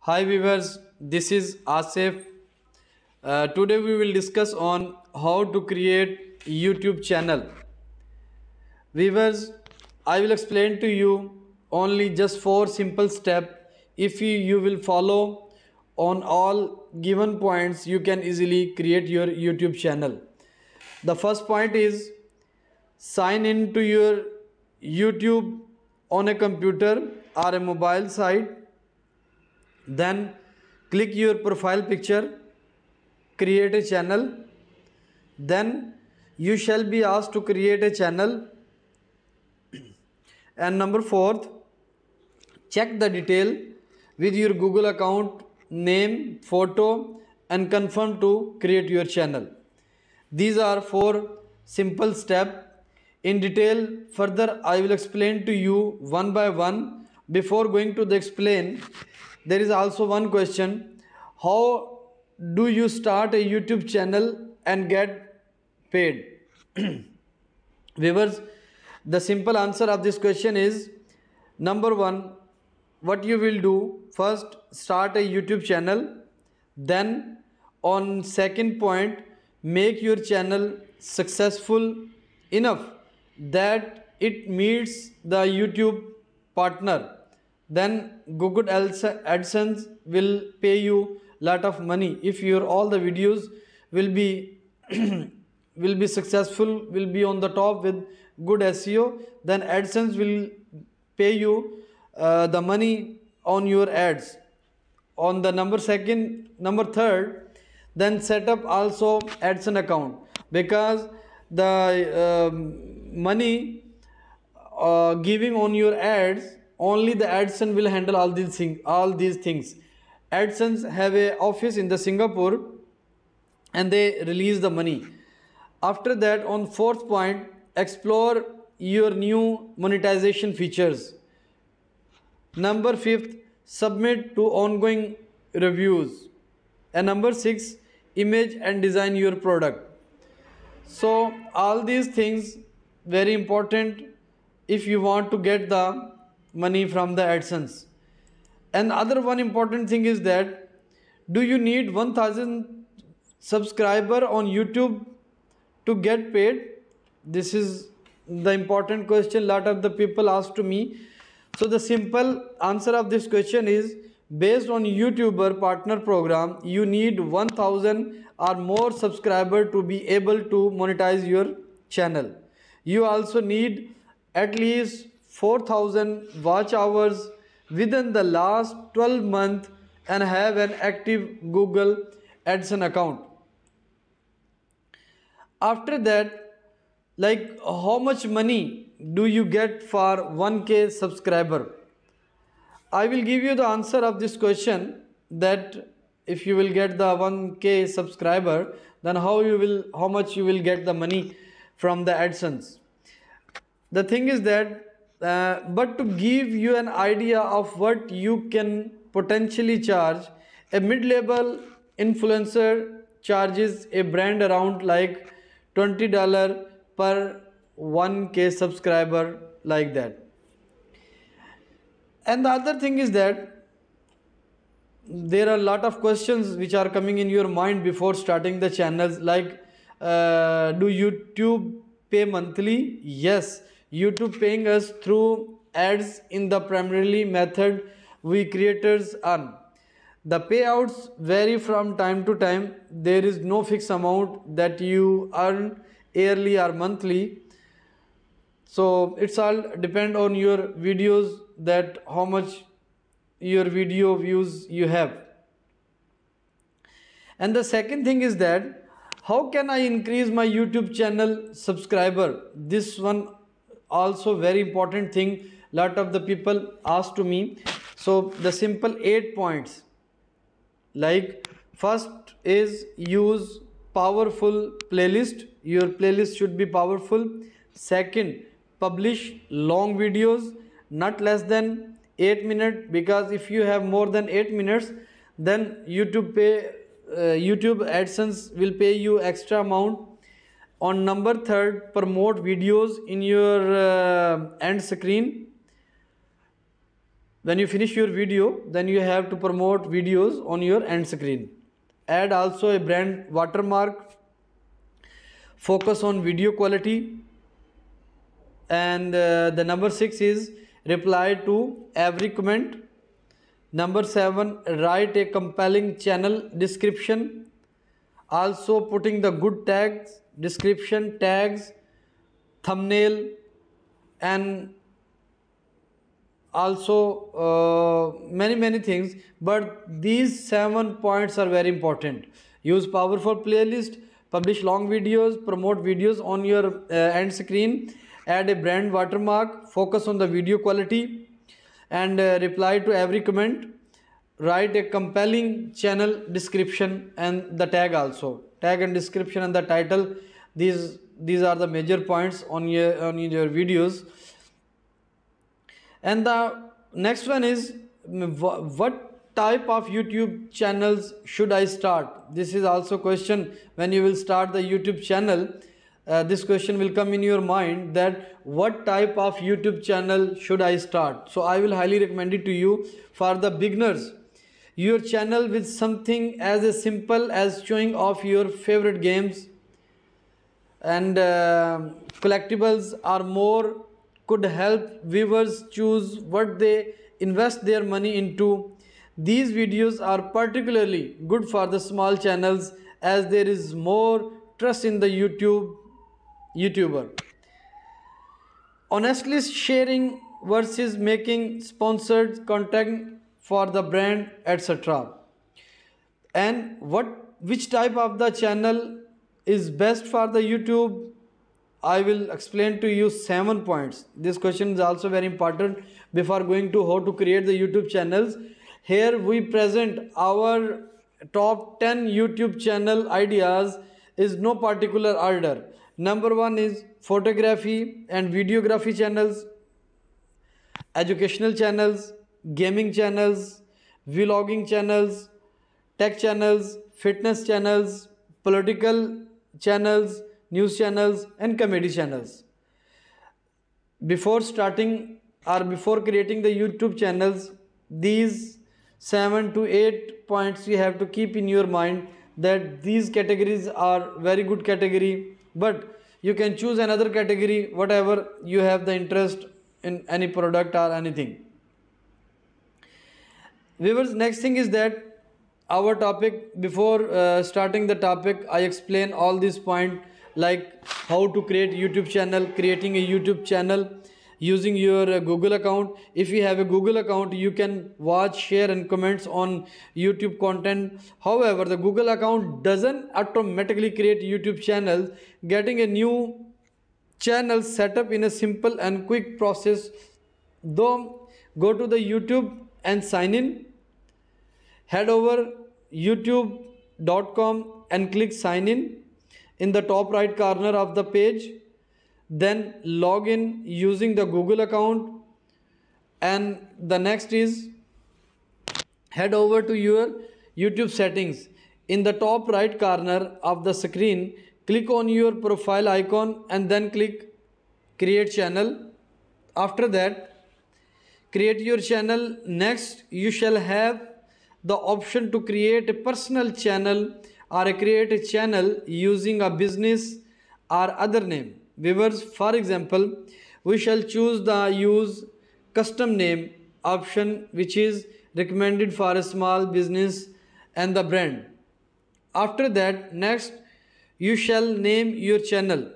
Hi viewers, this is Asif. Today we will discuss on how to create YouTube channel. Viewers, I will explain to you only just 4 simple steps. If you will follow on all given points, you can easily create your YouTube channel. The first point is sign in to your YouTube on a computer or a mobile site. Then click your profile picture, create a channel. Then you shall be asked to create a channel. And number fourth, check the detail with your Google account, name, photo, and confirm to create your channel. These are 4 simple steps. In detail, further I will explain to you one by one. Before going to the explain, there is also one question: how do you start a YouTube channel and get paid? Viewers, the simple answer of this question is number one, what you will do first, start a YouTube channel. Then on second point, make your channel successful enough that it meets the YouTube partner. Then Google AdSense will pay you lot of money if your all the videos will be will be successful, will be on the top with good SEO. Then AdSense will pay you the money on your ads. On the number third, then set up also AdSense account, because the money giving on your ads, only the AdSense will handle all these things. AdSense have a office in the Singapore and they release the money. After that, on fourth point, explore your new monetization features. Number fifth, submit to ongoing reviews. And number six, image and design your product. So all these things very important if you want to get the money from the AdSense. And other one important thing is that, do you need 1000 subscriber on YouTube to get paid? This is the important question lot of the people ask to me. So the simple answer of this question is, based on YouTuber partner program, you need 1000 or more subscriber to be able to monetize your channel. You also need at least 4000 watch hours within the last 12 months and have an active Google AdSense account. After that, like how much money do you get for 1K subscriber? I will give you the answer of this question, that if you will get the 1K subscriber, then how much you will get the money from the AdSense. The thing is that but to give you an idea of what you can potentially charge, a mid-level influencer charges a brand around like $20 per 1K subscriber, like that. And the other thing is that there are a lot of questions which are coming in your mind before starting the channels, like do YouTube pay monthly? Yes, YouTube paying us through ads in the primarily method we creators earn. The payouts vary from time to time. There is no fixed amount that you earn yearly or monthly. So it's all depend on your videos, that how much your video views you have. And the second thing is that, how can I increase my YouTube channel subscriber? This one also very important thing lot of the people ask to me. So the simple 8 points, like first is use powerful playlist. Your playlist should be powerful. Second, publish long videos, not less than 8 minutes, because if you have more than 8 minutes, then YouTube AdSense will pay you extra amount. On number third, promote videos in your end screen. When you finish your video, then you have to promote videos on your end screen. Add also a brand watermark. Focus on video quality. And the number 6 is reply to every comment. Number 7, write a compelling channel description. Also putting the good tags, description, tags, thumbnail, and also many things, but these 7 points are very important. Use powerful playlist, publish long videos, promote videos on your end screen, add a brand watermark, focus on the video quality, and reply to every comment. Write a compelling channel description and the tag also. Tag and description and the title. These are the major points on your videos. And the next one is, what type of YouTube channels should I start? This is also a question. When you will start the YouTube channel, this question will come in your mind, that what type of YouTube channel should I start? So I will highly recommend it to you for the beginners. Your channel with something as simple as showing off your favorite games and collectibles or more could help viewers choose what they invest their money into. These videos are particularly good for the small channels, as there is more trust in the YouTuber. Honestly sharing versus making sponsored content for the brand, etc. And which type of the channel is best for the YouTube? I will explain to you 7 points. This question is also very important before going to how to create the YouTube channels. Here we present our top 10 YouTube channel ideas is no particular order. Number 1 is photography and videography channels, educational channels, gaming channels, vlogging channels, tech channels, fitness channels, political channels, news channels, and comedy channels. Before starting or before creating the YouTube channels, these 7 to 8 points you have to keep in your mind, that these categories are very good category, but you can choose another category whatever you have the interest in, any product or anything. Viewers, next thing is that our topic, before starting the topic, I explain all these points, like how to create YouTube channel, creating a YouTube channel using your Google account. If you have a Google account, you can watch, share and comments on YouTube content. However, the Google account doesn't automatically create YouTube channels. Getting a new channel set up in a simple and quick process. Though, go to the YouTube and sign in. Head over youtube.com and click sign in the top right corner of the page. Then log in using the Google account, and the next is head over to your YouTube settings. In the top right corner of the screen, click on your profile icon and then click create channel. After that, create your channel. Next, you shall have the option to create a personal channel or create a channel using a business or other name. Viewers, for example, we shall choose the use custom name option, which is recommended for a small business and the brand. After that, next, you shall name your channel.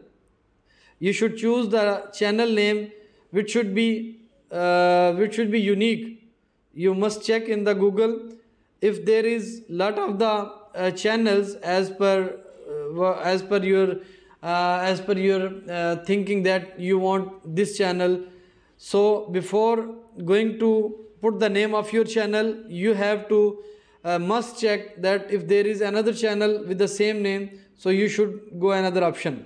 You should choose the channel name which should be unique. You must check in the Google if there is lot of the channels as per your thinking that you want this channel. So before going to put the name of your channel, you have to must check that if there is another channel with the same name, so you should go another option.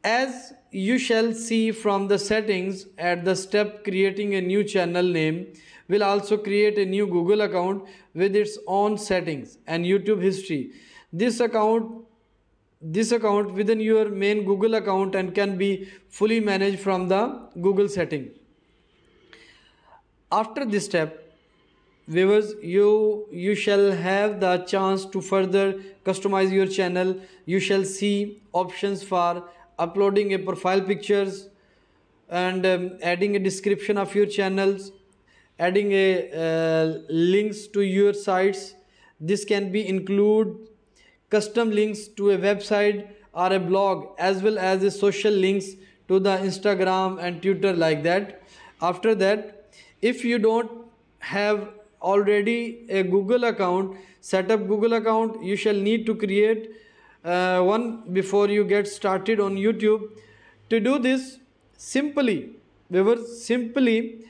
As you shall see from the settings, at the step creating a new channel name will also create a new Google account with its own settings and YouTube history. This account within your main Google account and can be fully managed from the Google setting. After this step, viewers, you shall have the chance to further customize your channel. You shall see options for uploading a profile pictures, and adding a description of your channels, adding a links to your sites. This can be include custom links to a website or a blog, as well as a social links to the Instagram and Twitter, like that. After that, if you don't have already a Google account, set up Google account. You shall need to create one before you get started on YouTube. To do this, simply, viewers, simply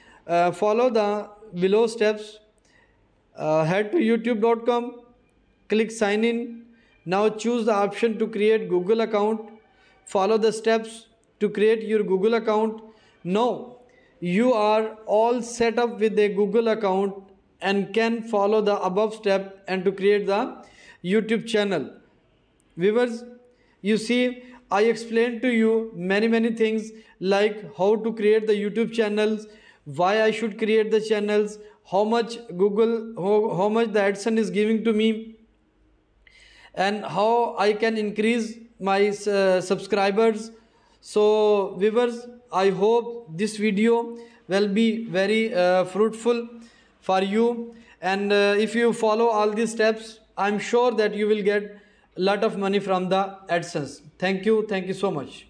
follow the below steps. Head to youtube.com, click sign in. Now choose the option to create Google account. Follow the steps to create your Google account. Now you are all set up with a Google account and can follow the above step and to create the YouTube channel. Viewers, you see, I explained to you many things, like how to create the YouTube channels, why I should create the channels, how much how much the AdSense is giving to me, and how I can increase my subscribers. So viewers, I hope this video will be very fruitful for you, and if you follow all these steps, I'm sure that you will get a lot of money from the AdSense. Thank you so much.